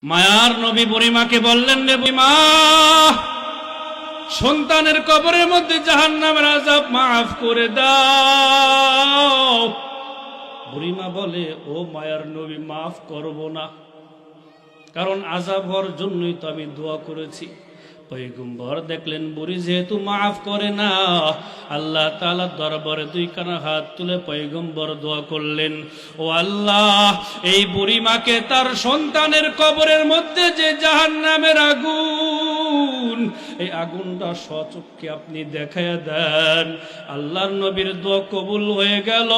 মায়ার নবী বুড়িমাকে বললেন, রে বুড়িমা, সন্তানের কবরের মধ্যে জাহান্নামের আযাব মাফ করে দাও। বুড়িমা বলে, ও মায়ার নবী, মাফ করব না, কারণ আযাব হওয়ার জন্যই তো আমি দোয়া করেছি। পয়গম্বর দেখলেন বুড়ি যেহেতু মাফ করে না, আল্লাহ তাআলার দরবারে দুই কানা হাত তুলে পয়গম্বর দোয়া করলেন, ও আল্লাহ, এই বুড়ি মাকে তার সন্তানের কবরের মধ্যে যে জাহান্নামের আগুন, এই আগুনটা স্বচক্ষে আপনি দেখায়া দেন। আল্লাহর নবীর দোয়া কবুল হয়ে গেল।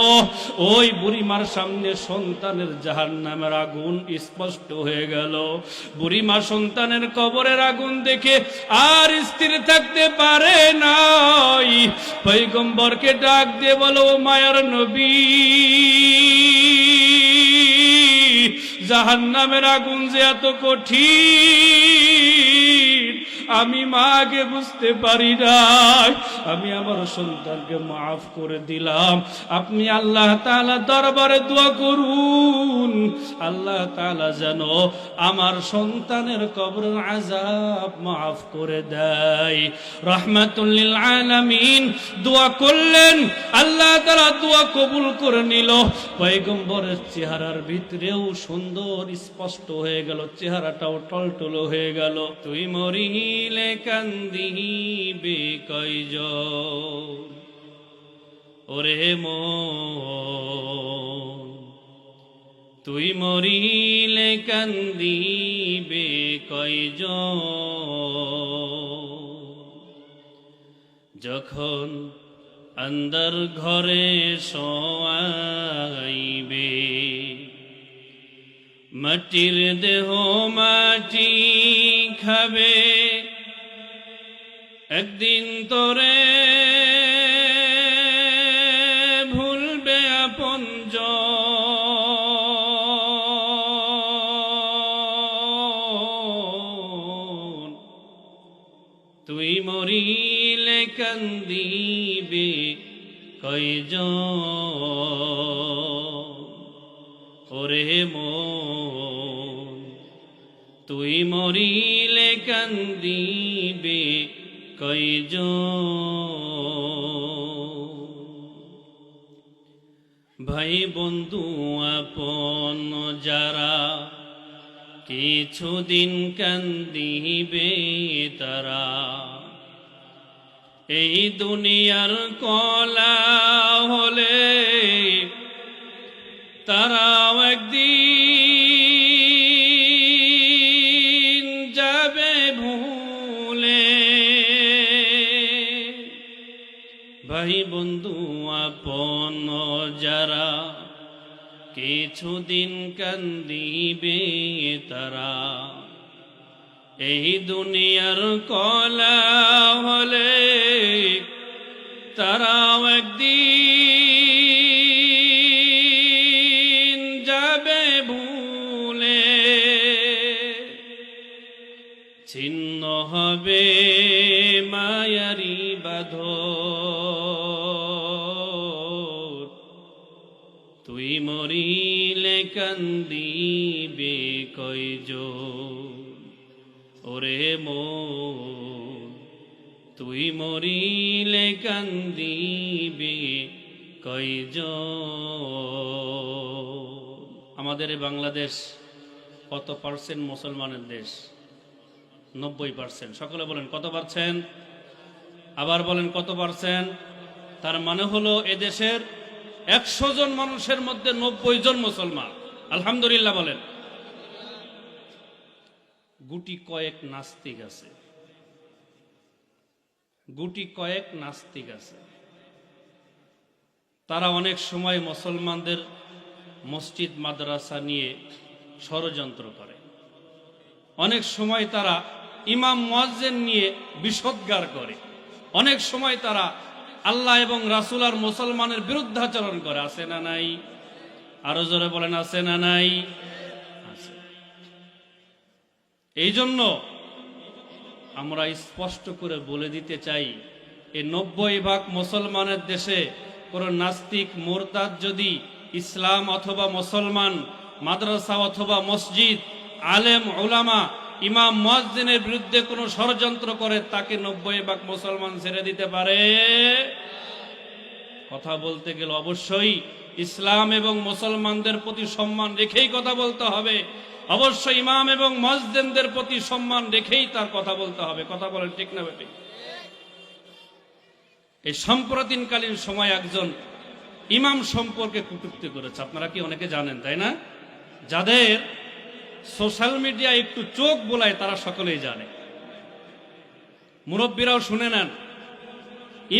ওই বুড়িমার সামনে সন্তানের জাহান্নামের আগুন স্পষ্ট হয়ে গেল। বুড়িমা সন্তানের কবরের আগুন দেখে আর স্থির থাকতে পারে নাই, পয়গম্বরকে ডাক দিয়ে বলো, মায়ার নবী, জাহান্নামের আগুন যে এত কঠিন আমি মাকে বুঝতে পারি নাই, আমি আমার সন্তানকে মাফ করে দিলাম। আপনি আল্লাহ তাআলা দরবারে দোয়া করুন, আল্লাহ তাআলা যেন আমার সন্তানের কবরের আযাব মাফ করে দেয়। রাহমাতুল লিল আলামিন দোয়া করলেন, আল্লাহ তাআলা দোয়া কবুল করে নিল। পয়গম্বরের চেহারার ভিতরেও সুন্দর স্পষ্ট হয়ে গেল, চেহারাটাও টলটলো হয়ে গেল। তুই মরিলে কান্দিবে কয়জন, ওরে মন, তুই মরিলে কান্দিবে কয়জন, যখন আন্দার ঘরে শোয়াইবে, মাটির দেহ মাটি খাবে, একদিন তোরে ভুলবে আপনজন, তুই মরিলে কান্দিবে কয়জন, ওরে মন, তুই মরিলে কান্দিবে কয়জন। ভাই বন্ধু আপন যারা, কিছুদিন কান্দিবে তারা, এই দুনিয়ার কলা হলে তারাও একদিন যাবে ভুলে। ভাই বন্ধু আপন যারা, কিছুদিন কান্দিবে তারা, এই দুনিয়ার কলা হলে তারাও একদিন যাবে ভুলে। ছিন্ন হবে মায়ারি বাঁধন, তুই মরিলে কান্দিবে কয়জন, ওরে মন, তুই মরিলে কান্দিবে কয়জন। আমাদের বাংলাদেশ কত পার্সেন্ট মুসলমানের দেশ? 90%। সকলে বলেন কত পার্সেন্ট? আবার বলেন কত পার্সেন্ট? তার মানে হলো এদেশের 100 জন মানুষের মধ্যে 90 জন মুসলমান। আলহামদুলিল্লাহ বলেন। গুটি কয়েক নাস্তিক আছে, গুটি কয়েক নাস্তিক আছে। তারা অনেক সময় মুসলমানদের মসজিদ মাদ্রাসা নিয়ে ষড়যন্ত্র করে, অনেক সময় তারা ইমাম মুয়াজ্জিন নিয়ে বিষোদ্গার করে, অনেক সময় তারা আল্লাহ এবং রাসূল আর মুসলমানের বিরুদ্ধাচরণ করে। আছে না নাই? আরো জোরে বলেন, আছে না নাই? আছে। এই জন্য আমরা স্পষ্ট করে বলে দিতে চাই, এই 90% মুসলমানের দেশে কোন নাস্তিক মুরতাদ যদি ইসলাম অথবা মুসলমান মাদ্রাসা অথবা মসজিদ আলেম উলামা ইমাম মুয়াজ্জিনের বিরুদ্ধে কোনো ষড়যন্ত্র করে তাকে 90% মুসলমান ছেড়ে দিতে পারে? কথা বলতে গেলে অবশ্যই ইসলাম এবং মুসলমানদের প্রতি সম্মান রেখেই কথা বলতে হবে। অবশ্যই ইমাম এবং মুয়াজ্জিনদের প্রতি সম্মান রেখেই তার কথা বলতে হবে। কথা বলেন ঠিক না বেঠিক? এই সাম্প্রতিককালীন সময় একজন ইমাম সম্পর্কে কটূক্তি করেছে, আপনারা কি অনেকে জানেন তাই না? যাদের সোশ্যাল মিডিয়া একটু চোখ বোলায় তারা সকলেই জানে, মুরব্বীরাও শুনে নেন।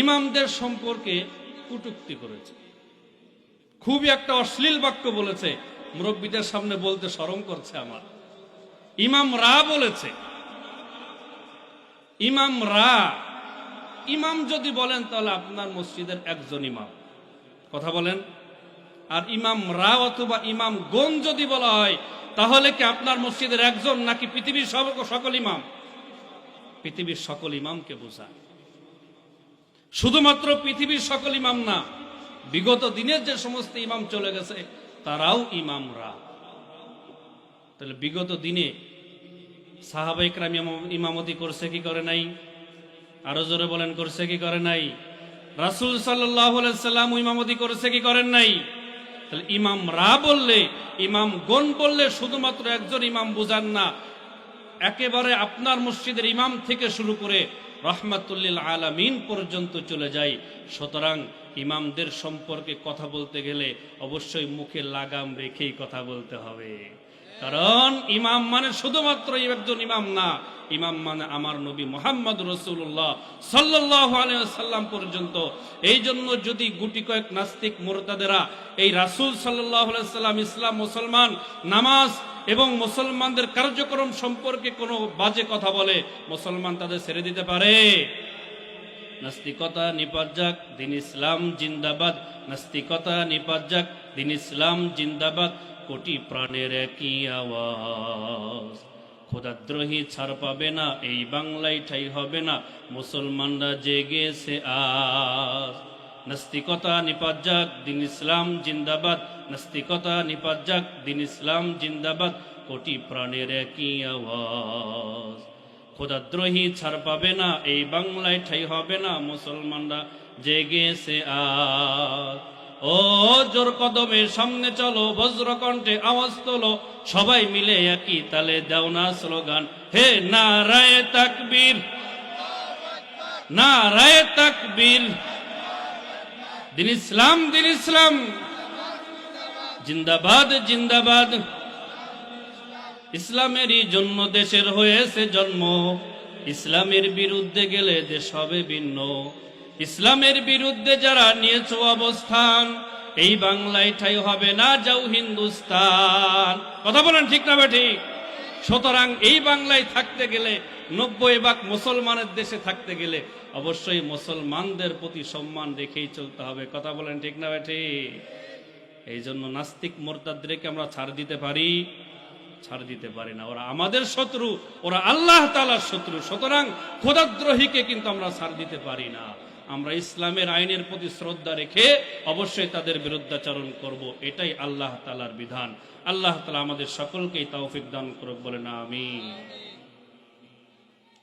ইমামদের সম্পর্কে কটূক্তি করেছে, খুবই একটা অশ্লীল বাক্য বলেছে, মুরব্বীদের সামনে বলতে শরম করছে আমার। ইমামরা বলেছে, ইমামরা, ইমাম যদি বলেন তাহলে আপনার মসজিদের একজন ইমাম, কথা বলেন। আর ইমামরা অথবা ইমামগণ যদি বলা হয় তাহলে কি আপনার মসজিদের একজন নাকি পৃথিবীর সকল ইমাম? পৃথিবীর সকল ইমামকে বোঝায়। শুধুমাত্র পৃথিবীর সকল ইমাম না, বিগত দিনের যে সমস্ত ইমাম চলে গেছে তারাও ইমামরা। তাহলে বিগত দিনে সাহাবায়ে কেরাম ইমামতি করছে কি করে নাই? আরো জোরে বলেন, করছে কি করে নাই? রাসূল সাল্লাল্লাহু আলাইহি সাল্লাম ইমামতি করেছে কি করেন নাই? তাহলে ইমামরা বললে, ইমামগণ বললে শুধুমাত্র একজন ইমাম বুঝান না, একেবারে আপনার মসজিদের ইমাম থেকে শুরু করে রাহমাতুল আলামিন পর্যন্ত চলে যায়। সুতরাং ইমামদের সম্পর্কে কথা বলতে গেলে অবশ্যই মুখে লাগাম রেখেই কথা বলতে হবে। কারণ ইমাম মানে শুধুমাত্র একজন ইমাম না, ইমাম মানে আমার নবী মুহাম্মদ রাসূলুল্লাহ সাল্লাল্লাহু আলাইহি ওয়াসাল্লাম পর্যন্ত। এই জন্য যদি গুটি কয়েক নাস্তিক মুরতাদেরা এই রাসূল সাল্লাল্লাহু আলাইহি ওয়াসাল্লাম, ইসলাম, মুসলমান, নামাজ এবং মুসলমানদের কার্যক্রম সম্পর্কে কোনো বাজে কথা বলে, মুসলমান তাদের ছেড়ে দিতে পারে? নাস্তিকতা নিপাত যাক, দিন ইসলাম জিন্দাবাদ। নাস্তিকতা নিপাত যাক, দিন ইসলাম জিন্দাবাদ। কোটি প্রাণের একই আওয়াজ, খোদাদ্রোহী ছাড় পাবে না, এই বাংলায় ঠাই হবে না, মুসলমানরা জেগেছে আজ। নাস্তিকতা নিপাত যাক, দিন ইসলাম জিন্দাবাদ। নাস্তিকতা নিপাত যাক, দিন ইসলাম জিন্দাবাদ। কোটি প্রাণের একই আওয়াজ, খোদাদ্রোহী ছাড় পাবে না, এই বাংলায় ঠাই হবে না, মুসলমানরা জেগেছে আজ। ও জোর কদমে সামনে চলো, বজ্রকণ্ঠে আওয়াজ তোলো, সবাই মিলে একই তালে দাও না স্লোগান, হে নারায়ে তাকবীর, নারায়ে তাকবীর। দিন ইসলাম, দিন ইসলাম জিন্দাবাদ, জিন্দাবাদ। ইসলামেরই জন্য দেশের হয়েছে জন্ম, ইসলামের বিরুদ্ধে গেলে দেশ হবে ভিন্ন। ইসলামের বিরুদ্ধে যারা নিয়েছ অবস্থান, এই বাংলায় ঠাই হবে না, যাও হিন্দুস্তান। কথা বলেন ঠিক না ঠিক? সুতরাং এই বাংলায় থাকতে গেলে, 90% মুসলমানের দেশে থাকতে গেলে অবশ্যই মুসলমানদের প্রতি সম্মান রেখেই চলতে হবে। কথা বলেন ঠিক না ঠিক? এই জন্য নাস্তিক মুরতাদদেরকে আমরা ছাড় দিতে পারি? ছাড় দিতে পারি না। ওরা আমাদের শত্রু, ওরা আল্লাহ তাআলার শত্রু। সুতরাং খোদাদ্রোহীকে কিন্তু আমরা ছাড় দিতে পারি না। আমরা ইসলামের আইনের প্রতি শ্রদ্ধা রেখে অবশ্যই তাদের বিরুদ্ধাচরণ করব, এটাই আল্লাহ তাআলার বিধান। আল্লাহ তাআলা আমাদের সকলকেই তৌফিক দান করুক, বলেন আমিন।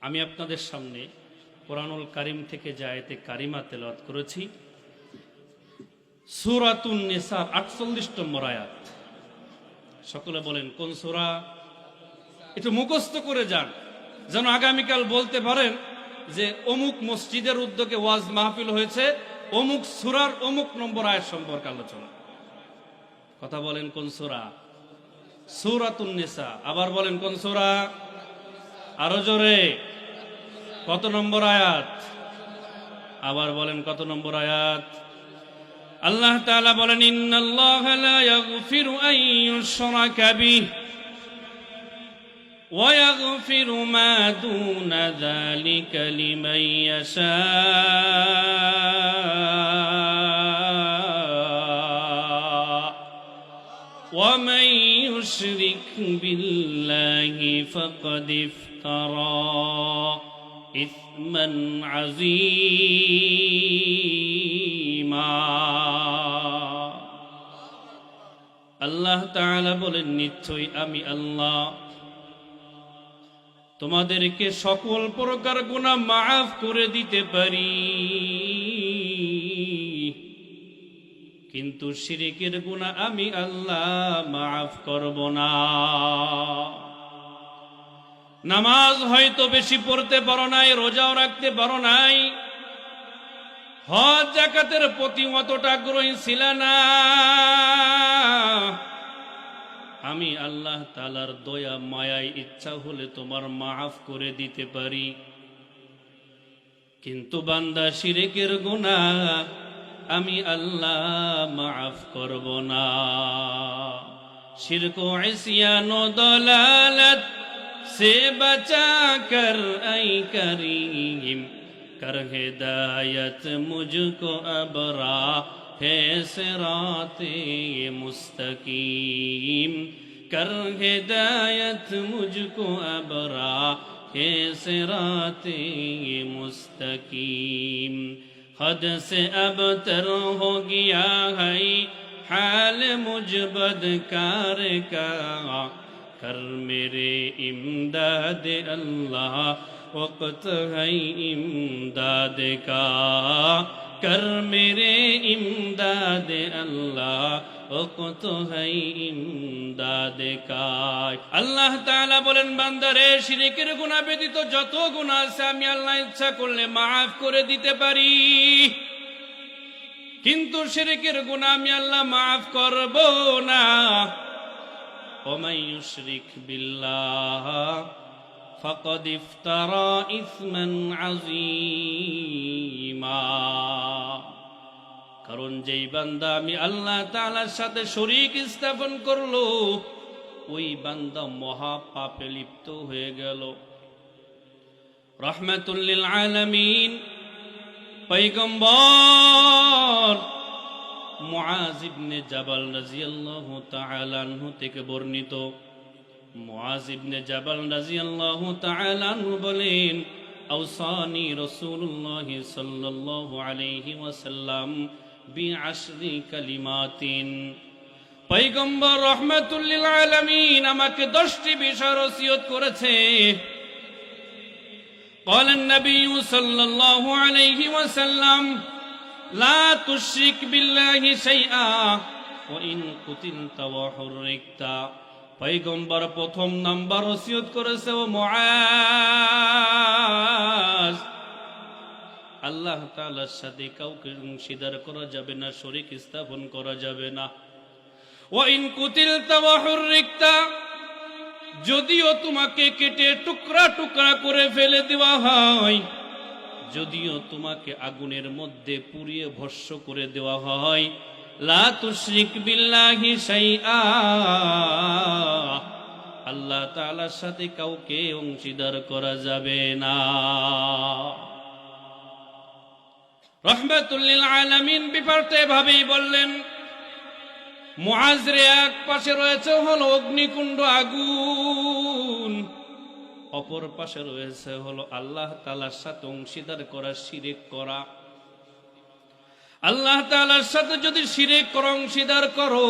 আমি আপনাদের সামনে কোরআনুল কারীম থেকে যে আয়াতে কারিমা তেলাওয়াত করেছি, সূরাতুন নিসার 48 নম্বর আয়াত। সকলে বলেন কোন সূরা? একটু মুখস্থ করে যান, যেন আগামীকাল বলতে পারেন যে অমুক মসজিদের উদ্যোগে ওয়াজ মাহফিল হয়েছে, অমুক সূরার অমুক নম্বর আয়াত সম্পর্কে আলোচনা। কথা বলেন কোন সূরা? সূরাতুন নিসা। আবার বলেন কোন সূরা? আরো জোরে, কত নম্বর আয়াত? আবার বলেন কত নম্বর আয়াত? আল্লাহ তাআলা বলেন, ইন্নাল্লাহা লা ইয়াগফিরু আন ইউশরাকা বিহি ওয়া ইয়াগফিরু মা দুনা যালিকা লিমান ইয়াশা। ওয়া মান ইউশরিক বিল্লাহি ফাকাদ ইফতারা ইসমান আযীমা। আল্লাহ তাআলা বলেন, নিশ্চয়ই আমি আল্লাহ তোমাদেরকে সকল প্রকার গুনাহ মাফ করে দিতে পারি, কিন্তু শিরকের গুনাহ আমি আল্লাহ মাফ করব না। নামাজ হয়তো বেশি পড়তে পারো নাই, রোজাও রাখতে পারো নাই, হজ যাকাতের প্রতি অতটা আগ্রহী ছিল না, আমি আল্লাহ তাআলার দয়া মায়ায় ইচ্ছা হলে তোমার মাফ করে দিতে পারি। কিন্তু বান্দা শিরকের গুনাহ আমি আল্লাহ মাফ করব না। শিরক ও ইসয়ান ও দলালত से बचा कर ऐ करीम कर हिदायत मुझको अब राहे सिराते मुस्तकीम कर हिदायत मुझको अब राहे सिराते मुस्तकीम। हद से अब तर हो गया है हाल मुझ बदकार का कर मेरे इमदाद अल्लाह वक्त है इमदाद का कर मेरे इमदाद अल्लाह वक्त है इमदाद का। আল্লাহ তাআলা বলেন, বান্দারে শিরকের গুনাহ ব্যতীত যত গুনাহ আছে আমি আল্লাহ ইচ্ছা করলে মাফ করে দিতে পারি, কিন্তু শিরকের গুনাহ আমি আল্লাহ মাফ করব না। ومن يشرك بالله فقد افترى إثما عظيما। কারণ যেই বান্দা আমি আল্লাহ তাআলার সাথে শরীক স্থাপন করলো ওই বান্দা মহা পাপে লিপ্ত হয়ে গেল। রাহমাতুল লিল আলামিন পয়গম্বর মুআজ ইবনে জাবাল রাদিয়াল্লাহু তাআলা আনহু থেকে বর্ণিত, মুআজ ইবনে জাবাল রাদিয়াল্লাহু তাআলা আনহু বলেন, আওসানি রাসূলুল্লাহ সাল্লাল্লাহু আলাইহি ওয়াসাল্লাম বিআশরি কালিমাতিন। পয়গম্বর রাহমাতুল লিল আলামিন আমাকে 10টি বিষয় ওসিয়ত করেছে। قال النبي صلى الله عليه وسلم لا تشرك بالله شيئا وإن قتلت وحرقت। পয়গম্বর প্রথম নাম্বার ওসিয়ত করেছে, ও মুআজ আল্লাহ তাআলার সাথে কাউকে অংশীদার করা যাবে না, শরীক স্থাপন করা যাবে না। وإن قتلت وحرقت যদিও তোমাকে কেটে টুকরা টুকরা করে ফেলে দেওয়া হয়, যদিও তোমাকে আগুনের মধ্যে পুড়িয়ে ভস্ম করে দেওয়া হয়, লা তুশরিক বিল্লাহি শাইআ আল্লাহ তাআলার সাথে কাউকে অংশীদার করা যাবে না। রাহমাতুল লিল আলামিন ব্যাপারটা এভাবেই বললেন। মুআজের এক পাশে রয়েছে হলো অগ্নিকুণ্ড আগুন, অপর পাশে রয়েছে হলো আল্লাহ তাআলার সাথে অংশীদার করা, শিরক করা। আল্লাহ তাআলার সাথে যদি শিরক করো, অংশীদার করো,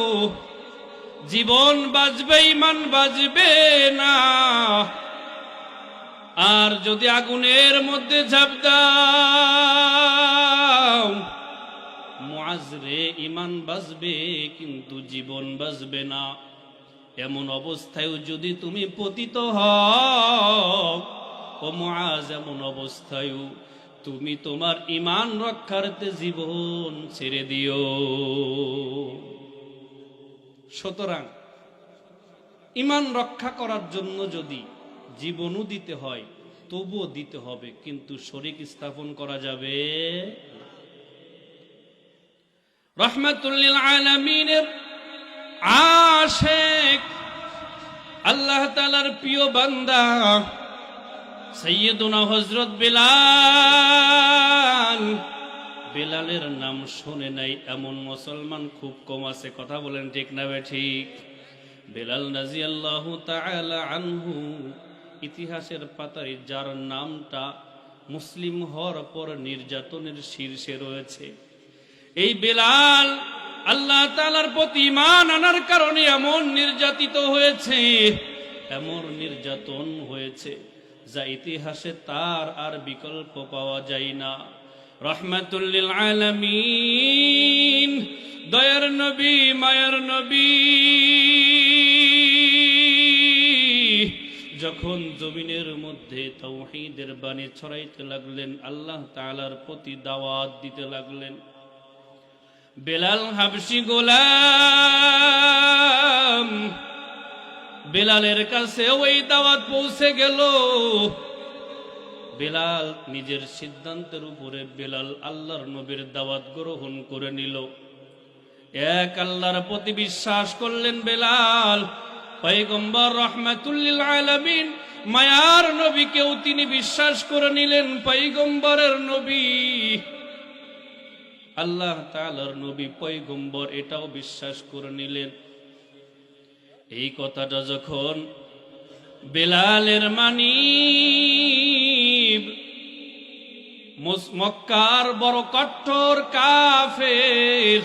জীবন বাঁচবে, ঈমান বাঁচবে না। আর যদি আগুনের মধ্যে ঝাঁপ দাও, মুআজ রে ঈমান বাঁচবে কিন্তু জীবন বাঁচবে না। এমন অবস্থায়ও যদি তুমি পতিত হও, ও মুআজ এমন অবস্থায়ও তুমি তোমার ঈমান রক্ষার্থে জীবন ছেড়ে দিও। সুতরাং ঈমান রক্ষা করার জন্য যদি জীবনও দিতে হয় তবুও দিতে হবে, কিন্তু শরীক স্থাপন করা যাবে। রাহমাতুল লিল আলামিনের আশিক আল্লাহ তাআলার প্রিয় বান্দা সাইয়্যিদুনা হযরত বেলাল। বেলালের নাম শুনে নাই এমন মুসলমান খুব কম আছে, কথা বলেন ঠিক না ঠিক? বেলাল রাদিয়াল্লাহু তাআলা আনহু ইতিহাসের পাতায় যার নামটা মুসলিম হওয়ার পর নির্যাতনের শীর্ষে রয়েছে, এই বেলাল আল্লাহ তাআলার প্রতি ঈমান আনার কারণে এমন নির্যাতিত হয়েছে, এমন নির্যাতন হয়েছে। যা ইতিহাসে তার আর বিকল্প পাওয়া যায় না। রহমাতুল লিল আলামিন, দয়ার নবী, মায়ার নবী যখন জমিনের মধ্যে তাওহীদের বাণী ছড়াইতে লাগলেন, আল্লাহ তাআলার প্রতি দাওয়াত দিতে লাগলেন, বেলাল হাবশী গোলাম, বেলালের কাছে ওই দাওয়াত পৌঁছে গেল। বেলাল নিজের সিদ্ধান্তের উপরে বেলাল আল্লাহর নবীর দাওয়াত গ্রহণ করে নিল। এক আল্লাহর প্রতি বিশ্বাস করলেন বেলাল। পয়গম্বর রহমাতুল লিল আলামিন মায়ার নবীকেও তিনি বিশ্বাস করে নিলেন পয়গম্বরের নবী। আল্লাহ তাআলার নবী পয়গম্বর এটাও বিশ্বাস করে নিলেন। এই কথাটা যখন বেলালের মানিব মক্কার বড় কঠোর কাফের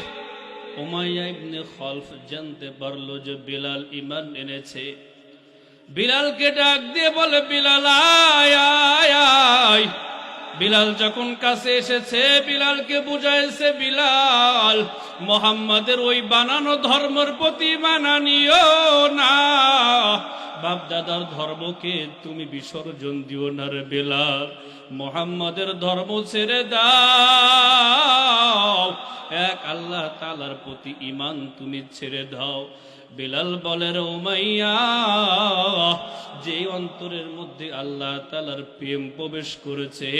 উমাইয়া ইবনে খলফ জানতে পারলো যে বেলাল ঈমান এনেছে, বিলালকে ডাক দিয়ে বলে, বিলাল আয় আয় আয়। বিলাল যখন কাছে এসেছে, বিলালকে বুঝাইছে, বিলাল মুহাম্মাদের ওই বানানো ধর্মের প্রতি মানানিও না, বাপ দাদার ধর্মকে তুমি বিসর্জন দিও না রে বেলাল, মুহাম্মাদের ধর্ম ছেড়ে দাও, এক আল্লাহ তাআলার প্রতি ঈমান তুমি ছেড়ে দাও। বেলাল বলে, রে উমাইয়া, যে অন্তরের মধ্যে আল্লাহ তাআলার প্রেম প্রবেশ করেছে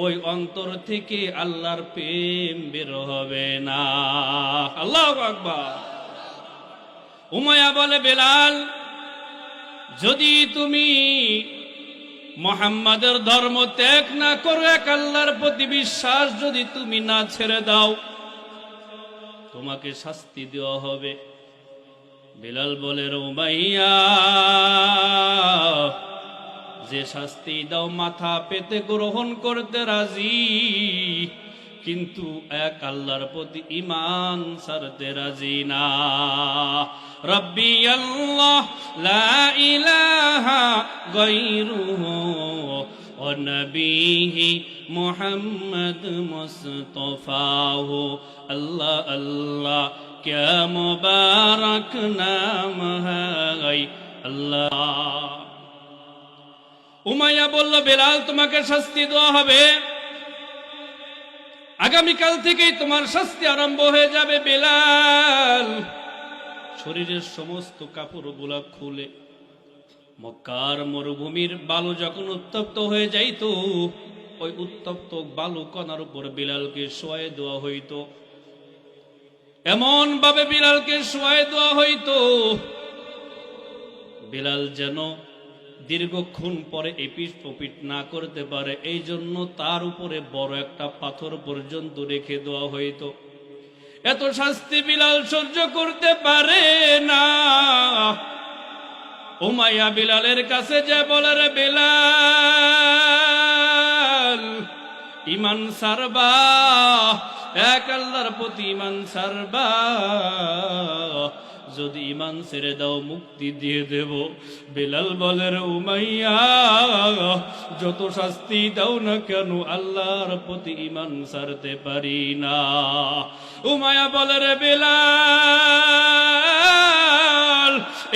ওই অন্তর থেকে আল্লাহর প্রেম বের হবে না। আল্লাহু আকবার। উমাইয়া বলে, বেলাল, যদি তুমি মুহাম্মাদের ধর্ম ত্যাগ না করো, এক আল্লাহর প্রতি বিশ্বাস যদি তুমি না ছেড়ে দাও, তোমাকে শাস্তি দেওয়া হবে। বেলাল বলে, উমাইয়া, যে শাস্তি দাও মাথা পেতে গ্রহণ করতে রাজি, কিন্তু এক আল্লাহর প্রতি ঈমান ছাড়তে রাজি না। রব্বি আল্লাহ লা ইলাহা গায়রুহু ওয়া নবিহি মুহাম্মদ মুস্তাফাহু, আল্লাহ আল্লাহ क्या मुबारक नाम है আল্লাহ। উমাইয়া বলল, বেলাল, তোমাকে শাস্তি দেওয়া হবে, আগামীকাল থেকেই তোমার শাস্তি আরম্ভ হয়ে যাবে। বেলাল শরীরের সমস্ত কাপড়গুলা খুলে মক্কার মরুভূমির বালু যখন উত্তপ্ত হয়ে যাইত, ওই উত্তপ্ত বালু কণার উপর বেলালকে শোয়ায় দেওয়া হইতো। এমন ভাবে বেলালকে শোয়ায় দেওয়া হইতো, বেলাল যেন দীর্ঘক্ষণ পরে এপিট ওপিট না করতে পারে, এই জন্য তার উপরে বড় একটা পাথর পর্যন্ত রেখে দেওয়া হইতো। এত শাস্তি বেলাল সহ্য করতে পারে না। উমাইয়া বেলালের কাছে যে বলে, রে বেলাল, ঈমান ছাড়বা, এক আল্লাহর প্রতি ঈমান ছাড়বা, যদি ঈমান ছেড়ে দাও মুক্তি দিয়ে দেব। বেলাল বলে, রে উমাইয়া, যত শাস্তি দাও না কেন আল্লাহর প্রতি ঈমান ছাড়তে পারি না। উমাইয়া বলে, রে বেলাল,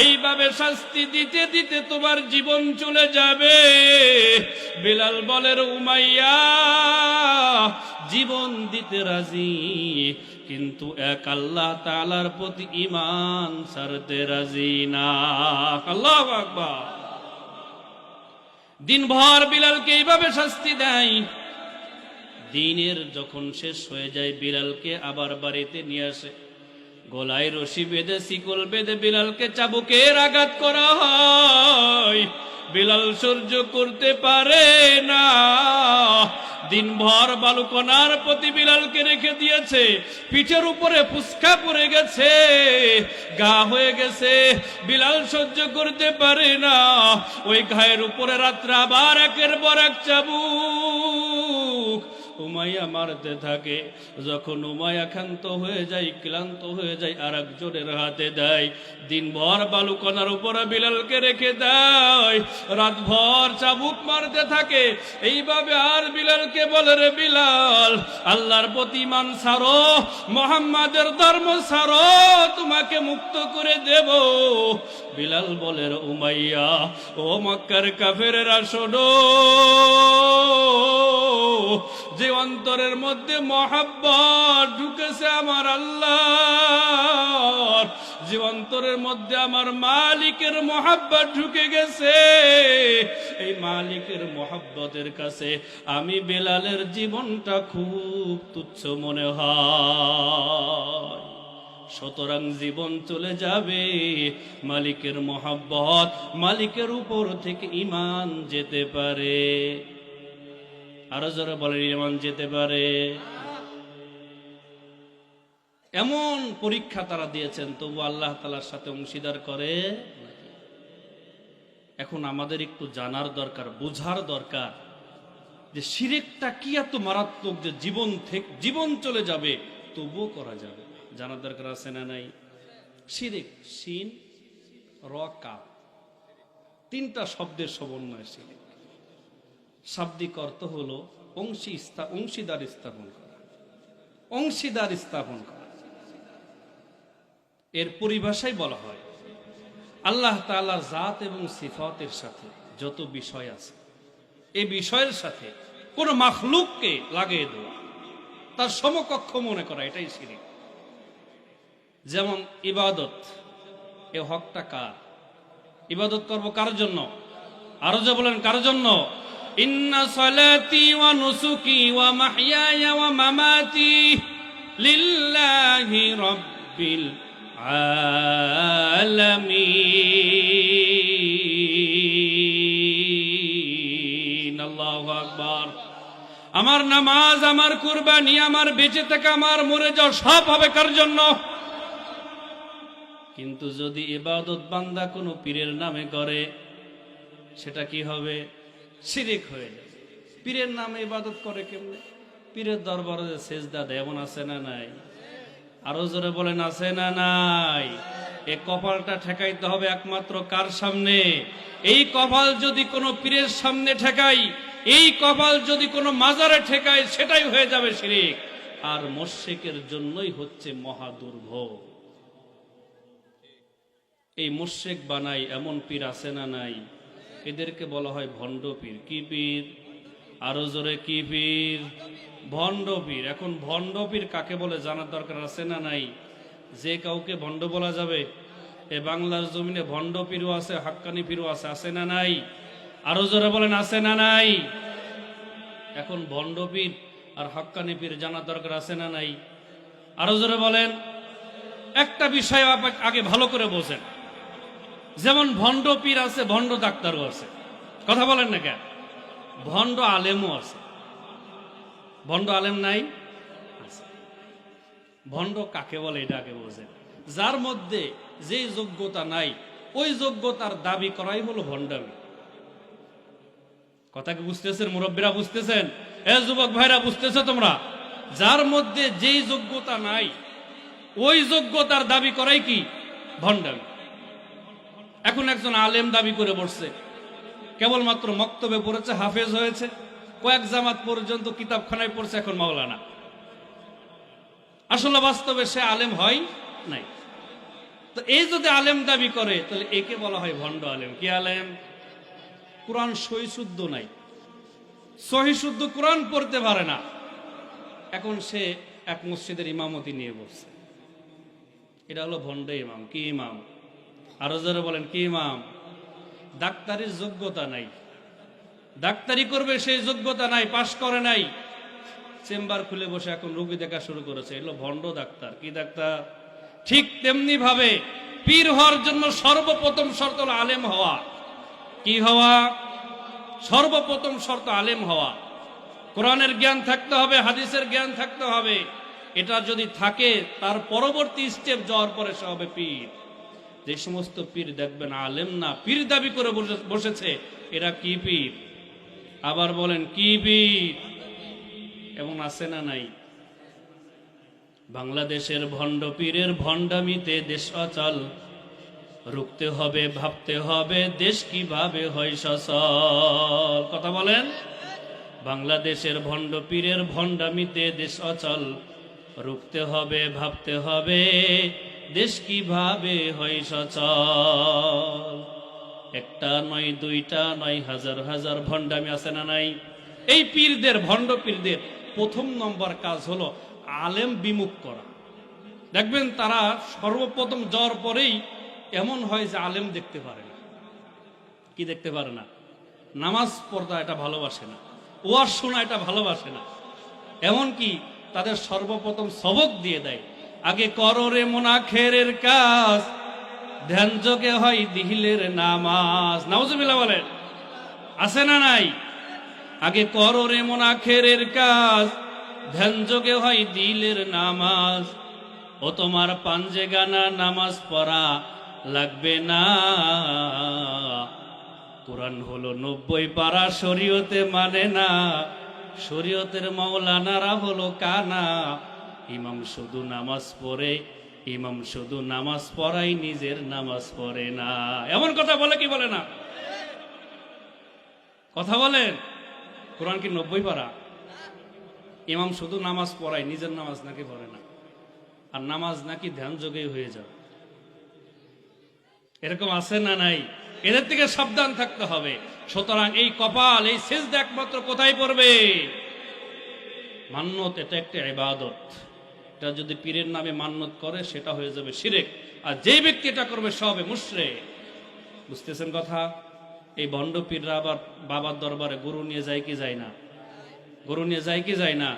এইভাবে শাস্তি দিতে দিতে তোমার জীবন চলে যাবে। বেলাল বলে, রে উমাইয়া, জীবন দিতে রাজি, কিন্তু এক আল্লাহ তাআলার প্রতি ঈমান ছাড়তে রাজি না। আল্লাহু আকবার। দিনভর বিলালকে এইভাবে শাস্তি দেয়। দিনের যখন শেষ হয়ে যায়, বিলালকে আবার বাড়িতে নিয়ে আসে, গলায় রশি বেঁধে শিকল বেঁধে বিলালকে চাবুকের আঘাত করা হয়। বিলাল সহ্য করতে পারে না। দিনভর বালুকণার প্রতি বিলালকে রেখে দিয়েছে, পিঠের উপরে ফুসকা পড়ে গেছে, গা হয়ে গেছে, বিলাল সহ্য করতে পারে না। ওই ঘায়ের উপরে রাত্রে আবার একের পর এক চাবুক উমাইয়া মারতে থাকে। যখন উমাইয়া ক্ষান্ত হয়ে যায়, ক্লান্ত হয়ে যায়, আর একজনের হাতে দেয়। দিনভর বালুকণার উপরে বিলালকে রেখে দেয়, রাতভর চাবুক মারতে থাকে। এইভাবে আর বিলালকে বলে, রে বিলাল, আল্লাহর প্রতি ঈমান ছাড়ো, মুহাম্মাদের ধর্ম ছাড়ো, তোমাকে মুক্ত করে দেব। বিলাল বলে, রে উমাইয়া, ও মক্কার কাফেরেরা শোনো, যে অন্তরের মধ্যে মহাব্বত ঢুকেছে আমার আল্লাহর, যে অন্তরের মধ্যে আমার মালিকের মহাব্বত ঢুকে গেছে, এই মালিকের মহাব্বতের কাছে আমি বেলালের জীবনটা খুব তুচ্ছ মনে হয়। সুতরাং জীবন চলে যাবে, মালিকের মহাব্বত, মালিকের উপর থেকে ঈমান যেতে পারে। আরো যারা বলেন ঈমান যেতে পারে। এমন পরীক্ষা তারা দিয়েছেন, তবু আল্লাহ তাআলার সাথে অংশীদার করে। এখন আমাদের একটু জানার দরকার, বোঝার দরকার যে শিরকটা কি এত মারাত্মক যে জীবন চলে যাবে তবুও করা যাবে। জানার দরকার আছে না নাই? শিরক, শিন র কাফ, তিনটা শব্দের সমন্বয় শিরক। শাব্দিক অর্থ হলো অংশীদার স্থাপন করা, অংশীদার স্থাপন করা। এর পরিভাষাই বলা হয় আল্লাহ তাআলার জাত এবং সিফাতের সাথে যত বিষয় আছে, এই বিষয়ের সাথে কোন মাখলুককে লাগিয়ে দেওয়া, তার সমকক্ষ মনে করা, এটাই শিরক। যেমন ইবাদত, এ হকটা কার? ইবাদত করব কার জন্য? আরো যে বলেন কার জন্য? ইন্না সালাতি ওয়া নুসুকি ওয়া মাহইয়ায়া ওয়া মামাতি লিল্লাহি রাব্বিল আলামিন। আল্লাহু আকবার। আমার নামাজ, আমার কুরবানি, আমার বেঁচে থাকা, আমার মরে যাওয়া সব হবে কার জন্য? কিন্তু যদি ইবাদত বান্দা কোনো পীরের নামে করে, সেটা কি হবে? শিরক হয়ে যাবে। পীরের নামে ইবাদত করে কেমনে? পীরের দরবারে সেজদা দেয়, এমন আছে না নাই? আরো জোরে বলেন আছে না নাই? এই কপালটা ঠেকাইতে হবে একমাত্র কার সামনে? এই কপাল যদি কোনো পীরের সামনে ঠেকাই, এই কপাল যদি কোনো মাজারে ঠেকাই, সেটাই হয়ে যাবে শিরক। আর মুশরিকের জন্যই হচ্ছে মহা দুর্ভোগ। এই মুশরিক বানাই এমন পীর আছে না নাই? এদেরকে বলা হয় ভণ্ড পীর। কি পীর? আরো জোরে কি পীর? ভণ্ড পীর। এখন ভণ্ড পীর কাকে বলে জানার দরকার আছে না নাই? যে কাউকে ভণ্ড বলা যাবে? এ বাংলার জমিনে ভণ্ড পীরও আছে, হাক্কানি পীরও আছে, আছে না নাই? আরো জোরে বলেন আছে না নাই? এখন ভণ্ড পীর আর হাক্কানি পীর জানার দরকার আছে না নাই? আরো জোরে বলেন। একটা বিষয় আগে ভালো করে বোঝেন, যেমন ভণ্ড পীর আছে, ভণ্ড ডাক্তারও আছে। কথা বলেন না কেন? ভণ্ড আলেমও আছে। ভণ্ড আলেম নাই? ভণ্ড কাকে বলে এটা আগে বোঝেন। যার মধ্যে যে যোগ্যতা নাই, ওই যোগ্যতার দাবি করাই হলো ভণ্ডামি। কথা কি বুঝতেছেন? মুরব্বীরা বুঝতেছেন? এ যুবক ভাইরা বুঝতেছো তোমরা? যার মধ্যে যেই যোগ্যতা নাই, ওই যোগ্যতার দাবি করাই কি? ভণ্ডামি। এখন একজন আলেম দাবি করে বসছে, কেবলমাত্র মক্তবে পড়েছে, হাফেজ হয়েছে, কয়েক জামাত পর্যন্ত কিতাবখানায় পড়ছে, এখন মাওলানা। আসলে বাস্তবে সে আলেম হয় নাই। তো এই যদি আলেম দাবি করে, তাহলে একে বলা হয় ভণ্ড আলেম। কি আলেম? কোরআন সহি শুদ্ধ নাই, সহি শুদ্ধ কোরআন পড়তে পারে না। এখন সে এক মসজিদের ইমামতি নিয়ে বসছে, এটা হলো ভণ্ড ইমাম। কি ইমাম? আরো যারা বলেন কি ইমাম? ডাক্তারির যোগ্যতা নাই, ডাক্তারি করবে সেই যোগ্যতা নাই, পাশ করে নাই, চেম্বার খুলে বসে এখন রোগী দেখা শুরু করেছে, এগুলো ভণ্ড ডাক্তার। কি ডাক্তার? ঠিক তেমনি ভাবে পীর হওয়ার জন্য সর্বপ্রথম শর্ত হলো আলেম হওয়া। কি হওয়া? সর্বপ্রথম শর্ত আলেম হওয়া। কোরআনের জ্ঞান থাকতে হবে, হাদিসের জ্ঞান থাকতে হবে। এটা যদি থাকে, তার পরবর্তী স্টেপ যাওয়ার পরে সে হবে পীর। যে সমস্ত পীর দেখবেন আলেম না, পীর দাবি করে বসেছে, এরা কি পীর? আবার বলেন কি পীর? এমন আছে না নাই? বাংলাদেশের ভণ্ড পীরের ভণ্ডামিতে দেশ অচল, রুখতে হবে, ভাবতে হবে দেশ কিভাবে হয় সচল। কথা বলেন। বাংলাদেশের ভণ্ড পীরের ভণ্ডামিতে দেশ অচল, রুখতে হবে, ভাবতে হবে দেশ কিভাবে হয় সচল। একটা নয়, দুইটা নয়, হাজার হাজার ভণ্ডামি আছে না নাই? এই পীরদের, ভণ্ড পীরদের প্রথম নম্বর কাজ হলো আলেম বিমুখ করা। দেখবেন তারা সর্বপ্রথম যাওয়ার পরেই এমন হয় যে আলেম দেখতে পারে না। কি দেখতে পারে না? নামাজ পড়া এটা ভালোবাসে না, ওয়াজ শোনা এটা ভালোবাসে না। এমনকি তাদের সর্বপ্রথম সবক দিয়ে দেয়, আগে করো রে মুনাফিকের কাজ, ধ্যান যোগে হয় দিলের নামাজ। নাউজুবিল্লাহ বলেন, আছে না নাই? আগে করো রে মুনাফিকের কাজ, ধ্যান যোগে হয় দিলের নামাজ। ও তোমার পাঞ্জে গানা নামাজ পড়া লাগবে না, কোরআন হলো 90 পারা, শরীয়তে মানে না, শরীয়তের মাওলানারা হলো কানা। ইমাম শুধু নামাজ পড়ে, ইমাম শুধু নামাজ পড়াই, নিজের নামাজ পড়ে না। এমন কথা বলে কি বলে না? কথা বলেন। কোরআন কি 90 পারা? ইমাম শুধু নামাজ পড়ায়, নিজের নামাজ নাকি পড়ে না। আর নামাজ নাকি ধ্যান যোগেই হয়ে যাবে। এরকম আছে না নাই? এদের থেকে সাবধান থাকতে হবে। সুতরাং এই কপাল, এই সিজদা একমাত্র কোথায় পড়বে? মান্নত, এটা একটা ইবাদত। এটা যদি পীরের নামে মান্নত করে সেটা হয়ে যাবে শিরক, আর যেই ব্যক্তি এটা করবে সে হবে মুশরিক। বুঝতেছেন কথা? এই ভণ্ড পীররা আবার বাবার দরবারে গরু নিয়ে যায় কি যায় না? গরু নিয়ে যায় কি যায় না?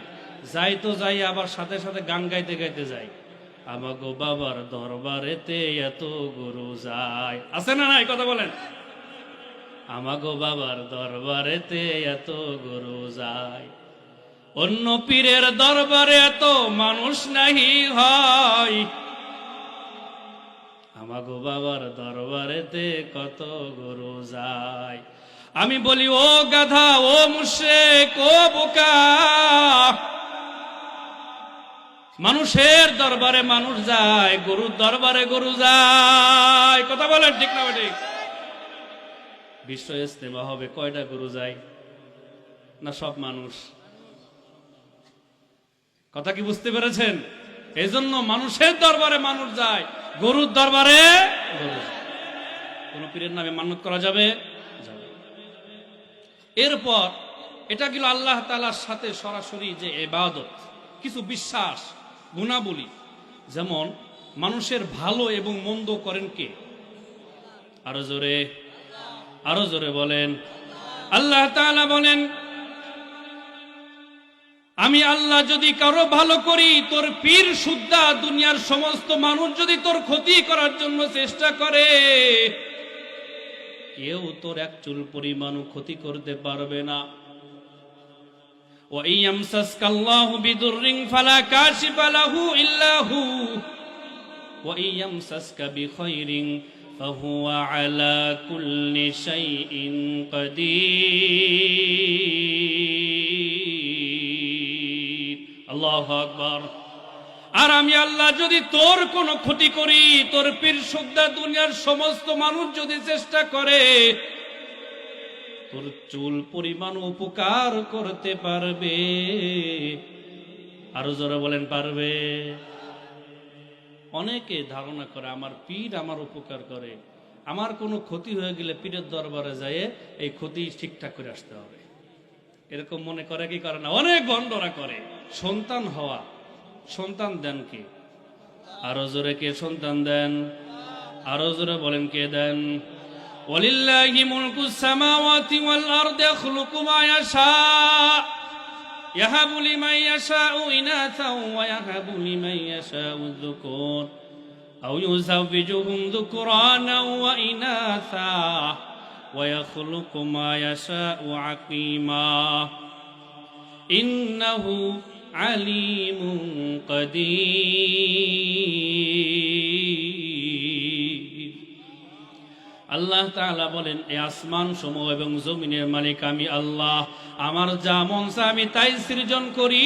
যাই তো যাই, আবার সাথে সাথে গান গাইতে গাইতে যায়, আমাগো বাবার দরবারেতে এত গরু যায়। আছে না নাই? কথা বলেন। আমাগো বাবার দরবারেতে এত গরু যায়, অন্য পীরের দরবারে এত মানুষ নাহি হয়, আমাগো বাবার দরবারেতে কত গরু যায়। আমি বলি, ও গাধা, ও মুশরিক, ও বোকা, মানুষের দরবারে মানুষ যায়, গরুর দরবারে গরু যায়। কথা বলেন, ঠিক না ঠিক? বিশ্ব ইজতেমা হবে, কয়টা গরু যায়? না সব মানুষ? কথা কি বুঝতে পেরেছেন? এই জন্য মানুষের দরবারে মানুষ যায়, গরুর দরবারে গরু যায়। কোন পীরের নামে মান্যত করা যাবে? এরপর এটা গেল আল্লাহ তাআলার সাথে সরাসরি যে ইবাদত। কিছু বিশ্বাস, গুণাবলী, যেমন মানুষের ভালো এবং মন্দ করেন কে? আরো জোরে, আরো জোরে বলেন। আল্লাহ তাআলা বলেন, আমি আল্লাহ যদি কারো ভালো করি, তোর পীর সুদ্ধা দুনিয়ার সমস্ত মানুষ যদি তোর ক্ষতি করার জন্য চেষ্টা করে, কেউ তোর এক চুল পরিমাণও ক্ষতি করতে পারবে না। وَإِن يَمْسَسْكَ اللَّهُ بِضُرٍّ فَلَا كَاشِفَ لَهُ إِلَّا هُوَ وَإِن يَمْسَسْكَ بِخَيْرٍ فَهُوَ عَلَى كُلِّ شَيْءٍ قَدِيرٌ। আল্লাহু আকবার। আর আমি আল্লাহ যদি তোর কোনো ক্ষতি করি, তোর পীর সুদ্ধা দুনিয়ার সমস্ত মানুষ যদি চেষ্টা করে, তোর চুল পরিমাণ উপকার করতে পারবে। আরো জোরে বলেন, পারবে? অনেকে ধারণা করে আমার পীর আমার উপকার করে, আমার কোনো ক্ষতি হয়ে গেলে পীরের দরবারে যায় এই ক্ষতি ঠিকঠাক করে আসতে হবে। এরকম মনে করে কি করে না? অনেক ভণ্ডরা করে। সন্তান হওয়া, সন্তান দেন কে? আরো জোরে, কে সন্তান দেন? আরো জোরে বলেন, কে দেন? ওয়ালিল্লাহি মুলকুস সামাওয়াতি ওয়াল আরদি ইয়াখলুকু মা ইয়াশা ইয়াহাবু লিমান ইয়াশাউ ইনাসা ওয়া ইয়াহাবু লিমান ইয়াশাউ যুকুর আও ইউযাওবিজুহুম যুকরানা ওয়া ইনাসা ওয়া ইয়াখলুকু মা ইয়াশাউ আকীমা ইন্নাহু আলিমুন কাদির। আল্লাহ তাআলা বলেন, এই আসমান সমূহ এবং জমিনের মালিক আমি আল্লাহ। আমার যা মন চায় আমি তাই সৃজন করি।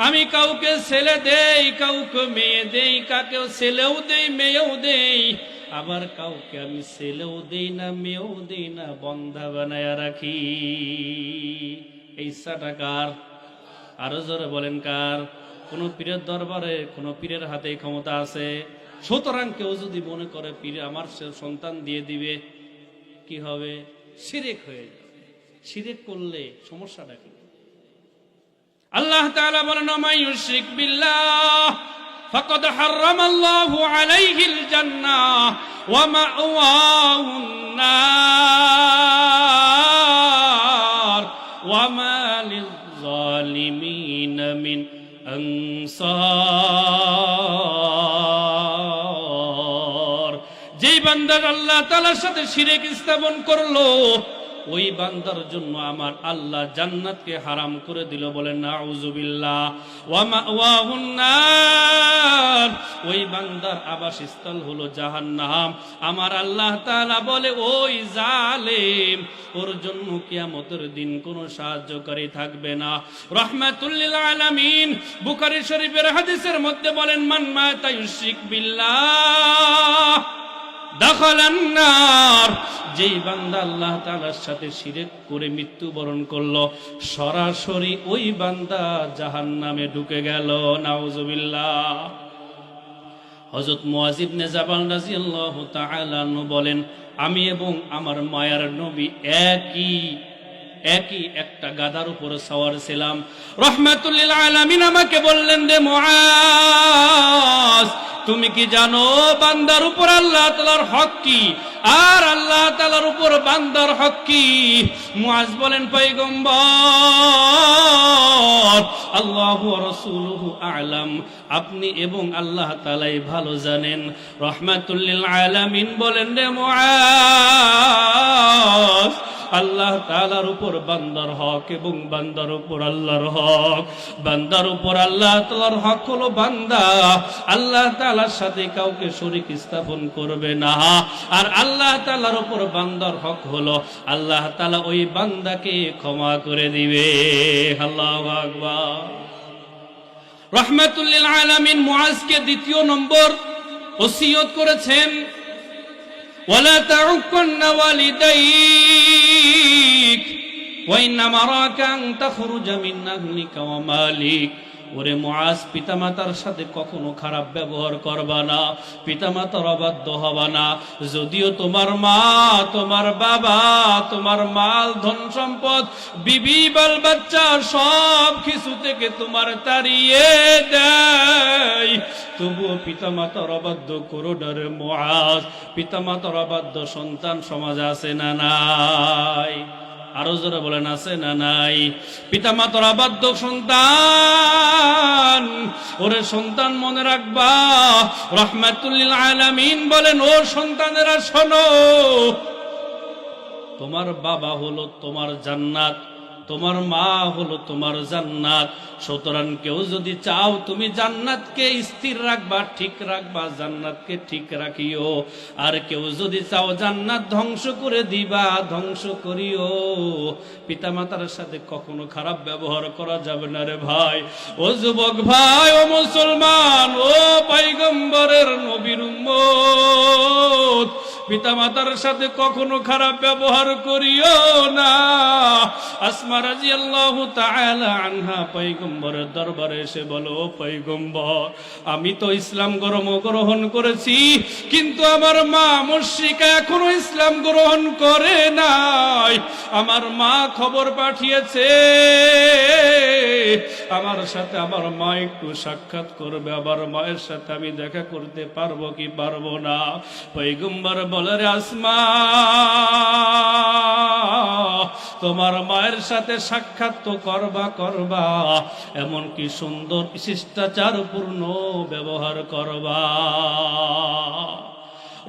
আমি কাউকে ছেলে দেই, কাউকে মেয়ে দেই, কাকেও ছেলেও দেই, মেয়েও দেই, আবার কাউকে আমি ছেলেও দেই না, মেয়েও দেই না, বন্ধা বানায়া রাখি। এই ইচ্ছাটা কার? আরো জোরে বলেন কার? কোন পীরের দরবারে, কোন পীরের হাতে ক্ষমতা আছে? সুতরাং কেউ যদি মনে করে পীর আমার সন্তান দিয়ে দিবে, কি হবে? শিরক হয়ে যাবে। শিরক করলে সমস্যাটা কি? আল্লাহ তাআলা বলেন, ওয়া ইউশরিক বিল্লাহ ফাকাদ হারামাল্লাহু আলাইহিল জান্নাহ ওয়া মাওয়াহুন নার ওয়া মা লিয-যালিমিন মিন আনসার। যেই বান্দা আল্লাহ তাআলার সাথে শিরক স্থাপন করলো, ওই বান্দার জন্য আমার আল্লাহ জান্নাতকে হারাম করে দিল। বলেন নাউযুবিল্লাহ। ওয়া মাওয়াহুন নার, ওই বান্দার আবাসস্থল হলো জাহান্নাম। আমার আল্লাহ তাআলা বলে, ওই জালেম, ওর জন্য কিয়ামতের দিন কোনো সাহায্যকারী থাকবে না। রাহমাতুল লিল আলামিন বুখারী শরীফের হাদিসের মধ্যে বলেন, মান মাতা ইউশরিক বিল্লাহ দাখালান নার। যেই বান্দা আল্লাহ তাআলার সাথে শিরক করে মৃত্যুবরণ করলো, সরাসরি ওই বান্দা জাহান্নামে ঢুকে গেল। নাউযুবিল্লাহ। হযরত মুআয ইবনে জাবাল রাদিয়াল্লাহু তাআলা আনহু বলেন, আমি এবং আমার মায়ার নবী একই একটা গাধার উপর সওয়ার ছিলাম। রাহমাতুল লিল আলামিন আমাকে বললেন, রে মুআয, তুমি কি জানো বান্দার উপর আল্লাহ তাআলার হক কি, আর আল্লাহ তাআলার উপর বান্দার হক কি? মুআয বলেন, পয়গম্বর, আল্লাহু ওয়া রাসূলুহু আ'লাম, আপনি এবং আল্লাহ তাআলাই ভালো জানেন। রাহমাতুল লিল আলামিন বলেন, রে মুআয, আল্লাহ তাআলার উপর বান্দার হক এবং বান্দার উপর আল্লাহর হক। বান্দার উপর আল্লাহ তাআলার হক হলো বান্দা আল্লাহ তাআলার সাথে কাউকে শরীক স্থাপন করবে না, আর আল্লাহ তাআলার উপর বান্দার হক হলো আল্লাহ তাআলা ওই বান্দাকে ক্ষমা করে দিবে। আল্লাহু আকবার। রাহমাতুল লিল আলামিন মুআযকে দ্বিতীয় নম্বর ওসিয়ত করেছেন, ওয়ালা তাউক্কুন্না ওয়ালিদাইক ওয়া ইন্নামা রাকা আন তাখরুজা মিন আহলিকা ওয়া মালিক। ওরে মুআয, পিতামাতার সাথে কখনো খারাপ ব্যবহার করবা না, পিতামাতার অবাধ্য হবা না। যদিও তোমার মা, তোমার বাবা, তোমার মাল, ধন সম্পদ, বিবি, বাল বাচ্চা সব কিছু থেকে তোমার তাড়িয়ে দেয়, তবুও পিতামাতার অবাধ্য করো না রে মুআয। পিতামাতার অবাধ্য সন্তান সমাজ আছে না নাই? আরো জোরে বলেন, আছে না নাই? পিতামাতার অবাধ্য সন্তান, ওরে সন্তান মনে রাখবা, রাহমাতুল লিল আলামিন বলেন, ও সন্তানেরা শোনো, তোমার বাবা হলো তোমার জান্নাত, তোমার মা হলো তোমার জান্নাত। সুতরাং কেউ যদি চাও তুমি জান্নাতকে স্থির রাখবা, ঠিক রাখবা, জান্নাতকে ঠিক রাখিও। আর কেউ যদি চাও জান্নাত ধ্বংস করে দিবা, ধ্বংস করিও। পিতামাতার সাথে কখনো খারাপ ব্যবহার করা যাবে না রে ভাই। ও যুবক ভাই, ও মুসলমান, ও পয়গম্বরের নবীর উম্মত, পিতামাতার সাথে কখনো খারাপ ব্যবহার করিও না। আসমা রাদিয়াল্লাহু তাআলা আনহা পয়গম্বরের দরবারে এসে বলো, পয়গম্বর, আমি তো ইসলাম গ্রহণ করেছি, কিন্তু আমার মা মুশরিকা এখনো ইসলাম গ্রহণ করে নাই। আমার মা খবর পাঠিয়েছে আমার সাথে আমার মা একটু সাক্ষাৎ করবে, আমার মায়ের সাথে আমি দেখা করতে পারবো কি পারবো না? পয়গম্বর বলে, রে আসমা, তোমার মায়ের সাথে সাক্ষাৎ তো করবা, এমন কি সুন্দর শিষ্টাচার পূর্ণ ব্যবহার করবা।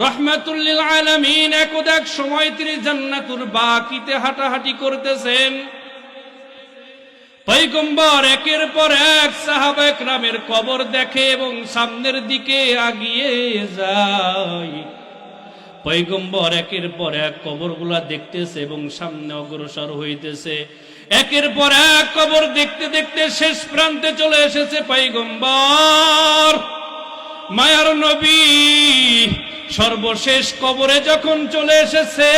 রাহমাতুল লিল আলামিন একদা এক সময় তিনি জান্নাতুল বাকিতে হাঁটাহাঁটি করতেছেন। পয়গম্বর একের পর এক সাহাবা একরামের কবর দেখে এবং সামনের দিকে আগিয়ে যায়। পয়গম্বর একের পর এক কবরগুলা দেখতেছে এবং সামনে অগ্রসর হইতেছে। একের পর এক কবর দেখতে দেখতে শেষ প্রান্তে চলে এসেছে পয়গম্বর মায়ার নবী। সর্বশেষ কবরে যখন চলে এসেছে,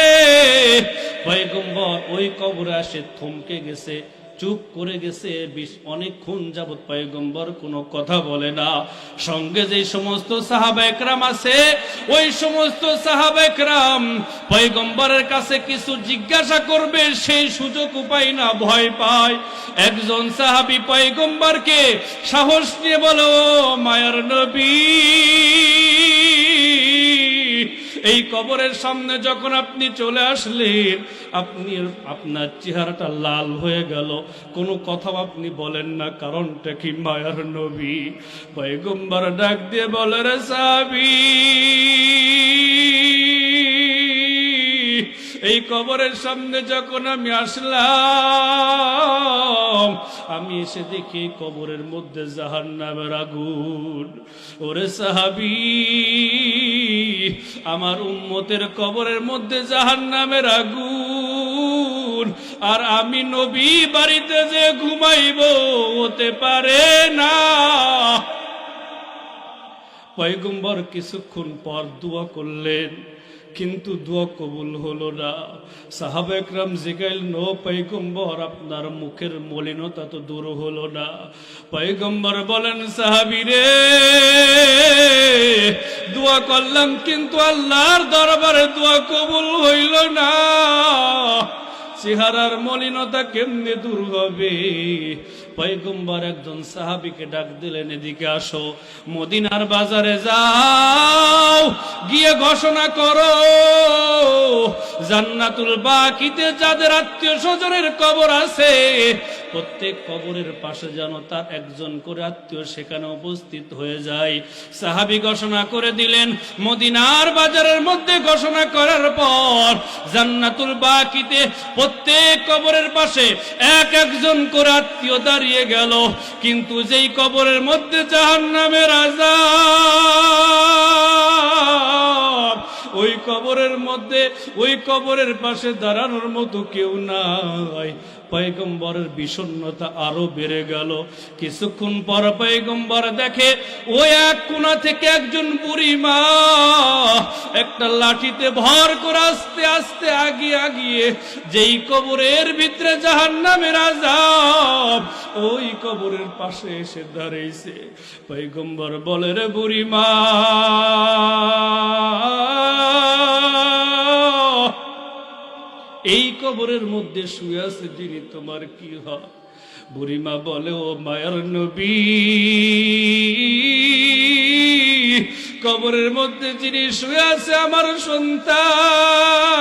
পয়গম্বর ওই কবরে আসে থমকে গেছে, চুপ করে গেছে। অনেকক্ষণ যাবত পয়গম্বর কোনো কথা বলে না। সঙ্গে যে সমস্ত সাহাবা একরাম আছে, ওই সমস্ত সাহাবা একরাম পয়গম্বরের কাছে কিছু জিজ্ঞাসা করবে, সেই সুযোগ পায় না, ভয় পায়। একজন সাহাবী পয়গম্বরকে সাহস নিয়ে বলো, মায়ার নবী, এই কবরের সামনে যখন আপনি চলে আসলেন, আপনার চেহারাটা লাল হয়ে গেল, কোনো কথা আপনি বলেন না, কারণটা কি? মায়ার নবী পয়গম্বর ডাক দিয়ে বলে, রে সাহাবী, এই কবরের সামনে যখন আমি আসলাম, আমি এসে দেখি কবরের মধ্যে জাহান্নামের আগুন। ওরে সাহাবী, আমার উম্মতের কবরের মধ্যে জাহান্নামের আগুন, আর আমি নবী বাড়িতে যে ঘুমাইব, হতে পারে না। পয়গম্বর কিছুক্ষণ পর দোয়া করলেন, কিন্তু দোয়া কবুল হলো না। সাহাবা একরাম জিগাইল, নো পয়গম্বর, আপনার মুখের মলিনতা তো দূর হলো না। পয়গম্বর বলেন, সাহাবী রে, দোয়া করলাম কিন্তু আল্লাহর দরবারে দোয়া কবুল হইল না। চেহারার মলিনতা কেমনে দূর হবে? পয়গম্বর একজন সাহাবীকে ডাক দিলেন, এদিকে আসো, মদিনার বাজারে যাও, গিয়ে ঘোষণা করো, জান্নাতুল বাকিতে যাদের আত্মীয় স্বজনের কবর আছে, প্রত্যেক কবরের পাশে যেন তার একজন করে আত্মীয় সেখানে উপস্থিত হয়ে যায়। সাহাবী ঘোষণা করে দিলেন। মদিনার বাজারের মধ্যে ঘোষণা করার পর জান্নাতুল বাকিতে প্রত্যেক কবরের পাশে একজন করে আত্মীয় দাঁড়িয়ে গেল। কিন্তু যেই কবরের মধ্যে জাহান্নামের আযাব, ওই কবরের পাশে দাঁড়ানোর মতো কেউ নাই। পয়গম্বরের বিষণ্ণতা আরো বেড়ে গেল। কিছুক্ষণ পর পয়গম্বর দেখে ওই এক কোণা থেকে একজন বুড়ি মা একটা লাঠিতে ভর করে আস্তে আস্তে আগিয়ে যেই কবরের ভিতরে জাহান্নামের আযাব, ওই কবরের পাশে এসে দাঁড়িয়েছে। পয়গম্বর বলে, রে বুড়ি মা, এই কবরের মধ্যে শুয়ে আছে যিনি, তোমার কি হয়? বুড়িমা বলে, ও মায়ার নবী, কবরের মধ্যে যিনি শুয়ে আছে আমার সন্তান।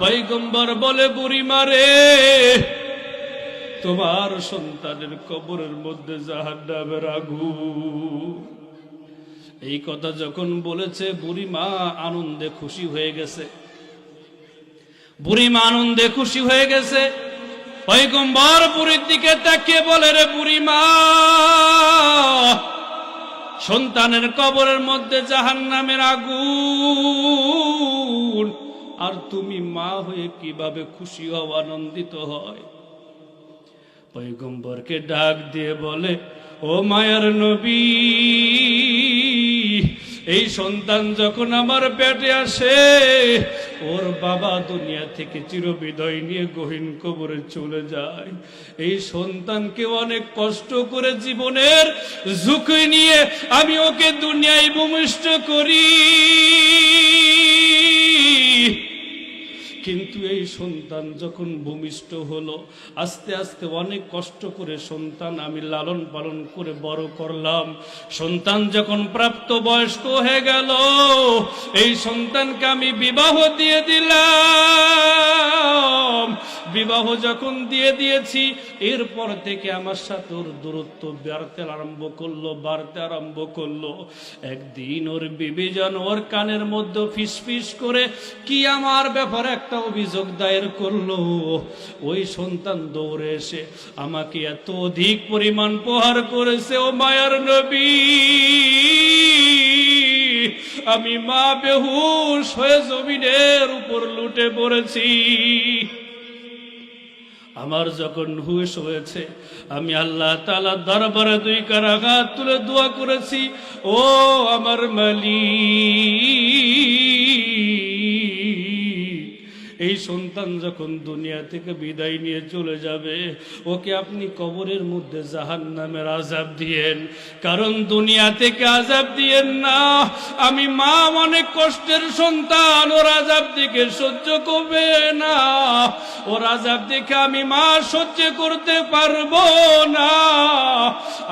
পয়গম্বর বলে, বুড়িমা রে, তোমার সন্তানের কবরের মধ্যে জাহান্নামের আগুন। এই কথা যখন বলেছে, বুড়িমা আনন্দে খুশি হয়ে গেছে। বুড়িমা আনন্দে খুশি হয়ে গেছে। পয়গম্বর বুড়ির দিকে তাকিয়ে বলে, রে বুড়িমা, সন্তানের কবরের মধ্যে জাহান্নামের আগুন, আর তুমি মা হয়ে কিভাবে খুশি হও, আনন্দিত হয়? পয়গম্বরকে ডাক দিয়ে বলে, ও মায়ার নবী, এই সন্তান যখন আমার পেটে আসে, ওর বাবা দুনিয়া থেকে চিরবিদায় নিয়ে গহীন কবরে চলে যায়। এই সন্তানকে অনেক কষ্ট করে জীবনের ঝুঁকি নিয়ে আমি ওকে দুনিয়ায় ভূমিষ্ঠ করি, কিন্তু এই সন্তান যখন ভূমিষ্ঠ হলো, আস্তে আস্তে অনেক কষ্ট করে সন্তান আমি লালন পালন করে বড় করলাম। সন্তান যখন প্রাপ্ত বয়স্ক হয়ে গেল, এই সন্তানকে আমি বিবাহ দিয়ে দিলাম। বিবাহ যখন দিয়ে দিয়েছি, এরপর থেকে আমার সাথে ওর দূরত্ব বাড়তে আরম্ভ করলো। একদিন ওর বিবি যেন ওর কানের মধ্যে ফিসফিস করে কি আমার ব্যাপারে একটা অভিযোগ দায়ের করলো। ওই সন্তান দৌড়ে এসে আমাকে এত অধিক পরিমাণ প্রহার করেছে, ও মায়ার নবী, আমি মা বেহুশ হয়ে জমিনের উপর লুটে পড়েছি। আমার যখন হুশ হয়েছে আমি আল্লাহ তাআলার দরবারে দুই হাত তুলে দোয়া করেছি, ও আমার মালিক, এই সন্তান যখন দুনিয়া থেকে বিদায় নিয়ে চলে যাবে ওকে আপনি কবরের মধ্যে জাহান্নামের আযাব দিয়েন, কারণ দুনিয়া থেকে আযাব দিয়েন না। আমি মা অনেক কষ্টের সন্তান, ওর আযাব দেখে সহ্য করবে না, ওর আযাব দেখে আমি মা সহ্য করতে পারবো না।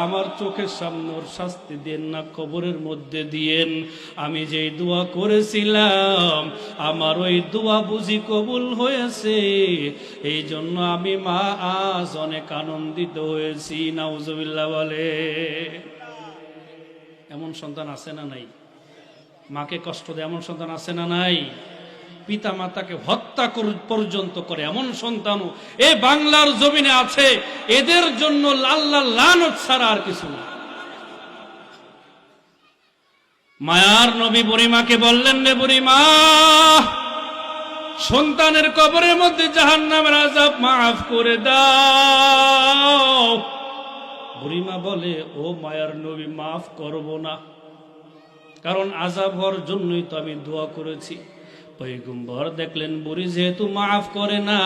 আমার চোখের সামনে ওর শাস্তি দেন না, কবরের মধ্যে দিয়েন। আমি যেই দোয়া করেছিলাম আমার ওই দোয়া বুঝি কবুল হয়েছে, এই জন্য আমি মা আজ অনেক আনন্দিত হয়েছি। নাউজুবিল্লাহ বলে। এমন সন্তান আছে না নাই? মাকে কষ্ট দেয় এমন সন্তান আছে না নাই? পিতা মাতাকে হত্যা পর্যন্ত করে এমন সন্তানও এই বাংলার জমিনে আছে। এদের জন্য আল্লাহর লানত ছাড়া আর কিছু না। মায়ার নবী বুড়িমাকে বললেন, রে বুড়িমা, সন্তানের কবরের মধ্যে জাহান্নামের আযাব মাফ করে দাও। বুড়িমা বলে, ও মায়ার নবী, মাফ করব না, কারণ আযাব হওয়ার জন্যই তো আমি দোয়া করেছি। পয়গম্বর দেখলেন বুড়ি যেহেতু মাফ করে না,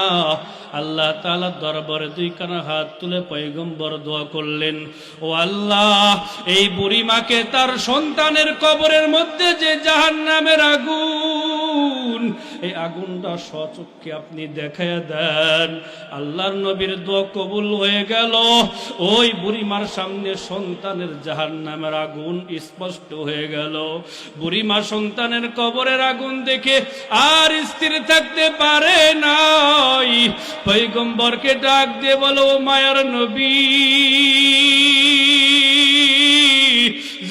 আল্লাহ তাআলার দরবারে দুই হাত তুলে পয়গম্বর দোয়া করলেন, ও আল্লাহ, এই বুড়িমাকে তার সন্তানের কবরের মধ্যে যে জাহান্নামের আগুন, এই আগুনটা স্বচক্ষে আপনি দেখায়া দেন। আল্লাহর নবীর দোয়া কবুল হয়ে গেল। ওই বুড়িমার সামনে সন্তানের জাহান্নামের আগুন স্পষ্ট হয়ে গেল। বুড়িমা সন্তানের কবরের আগুন দেখে আর স্থির থাকতে পারে নাই। পয়গম্বরকে ডাক দিয়ে বলো, মায়ার নবী,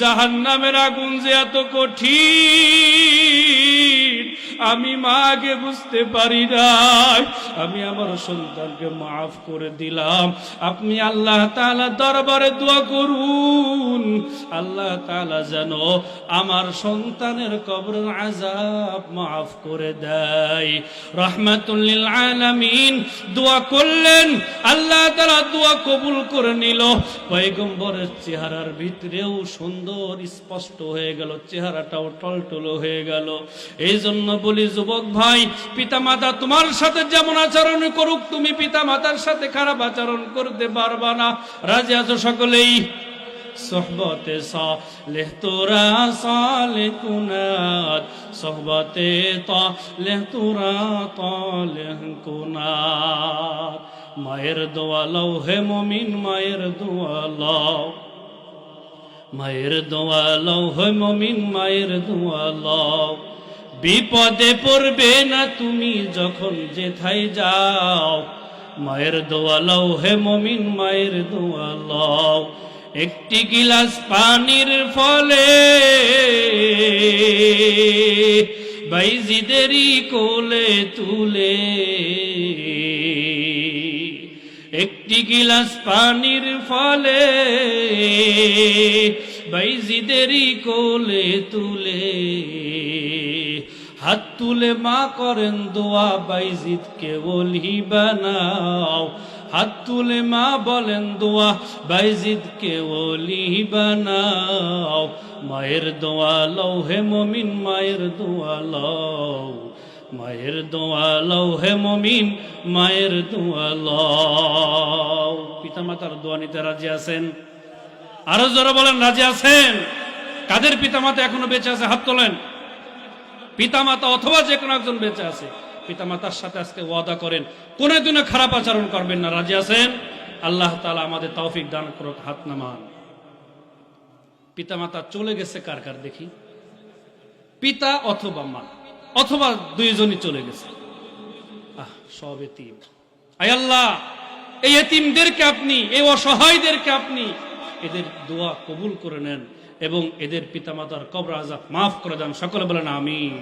জাহান্নামের আগুন যে এত কঠিন আমি মাকে বুঝতে পারি নাই। আমি আমার সন্তানকে মাফ করে দিলাম। আপনি আল্লাহ তাআলা দরবারে দোয়া করুন, আল্লাহ তাআলা যেন আমার সন্তানের কবরের আযাব মাফ করে দেয়। রাহমাতুল লিল আলামিন দোয়া করলেন, আল্লাহ তাআলা দোয়া কবুল করে নিল। পয়গম্বরের চেহারার ভিতরেও সুন্দর স্পষ্ট হয়ে গেল, চেহারাটাও টলটলো হয়ে গেল। এই জন্য বলি, যুবক ভাই, পিতামাতা তোমার সাথে যেমন আচরণ করুক, তুমি পিতামাতার সাথে খারাপ আচরণ করতে পারবা না। রাজি আছো সকলেই? সোহবতে সালেহ তোরা সালেহ কুনাত, সোহবতে তালেহ তোরা তালেহ কুনাত। মায়ের দোয়া লও হে মুমিন, মায়ের দোয়া লও, মায়ের দোয়া লও হে মুমিন, মায়ের দোয়া লও। বিপদে পড়বে না তুমি যখন যেথায় যাও, মায়ের দোয়া লও হে মুমিন, মায়ের দোয়া লও। একটি গিলাস পানির ফলে বাইজিদেরই কোলে তুলে, একটি গিলাস পানির ফলে বাইজিদেরই কোলে তুলে, হাত তুলে মা করেন দোয়া, বাইজিদকে ওলি বানাও। হাত তুলে মা বলেন দোয়া, বাইজিদকে ওলি বানাও। মায়ের দোয়া লও হে মুমিন, মায়ের দোয়া লও, মায়ের দোয়া লও হে মুমিন, মায়ের দোয়া লও। পিতামাতার দোয়া নিতে রাজি আছেন? আরো জোরে বলেন, রাজি আছেন? কাদের পিতামাতা এখনো বেঁচে আছে হাত তোলেন। পিতামাতা অথবা যে কোনো একজন বেঁচে আছে, পিতামাতার সাথে আজকে ওয়াদা করেন কোনদিনও খারাপ আচরণ করবেন না। রাজি আছেন? আল্লাহ তাআলা আমাদের তৌফিক দান করুক। হাত নামান। পিতামাতা চলে গেছে কার কার দেখি? পিতা অথবা মা, অথবা দুইজনই চলে গেছে। সব এতিম। আয় আল্লাহ, এই এতিমদেরকে আপনি, এই অসহায়দেরকে আপনি এদের দোয়া কবুল করে নেন এবং এদের পিতামাতার কবর আযাব মাফ করে দেন। সকলে বলেন আমিন।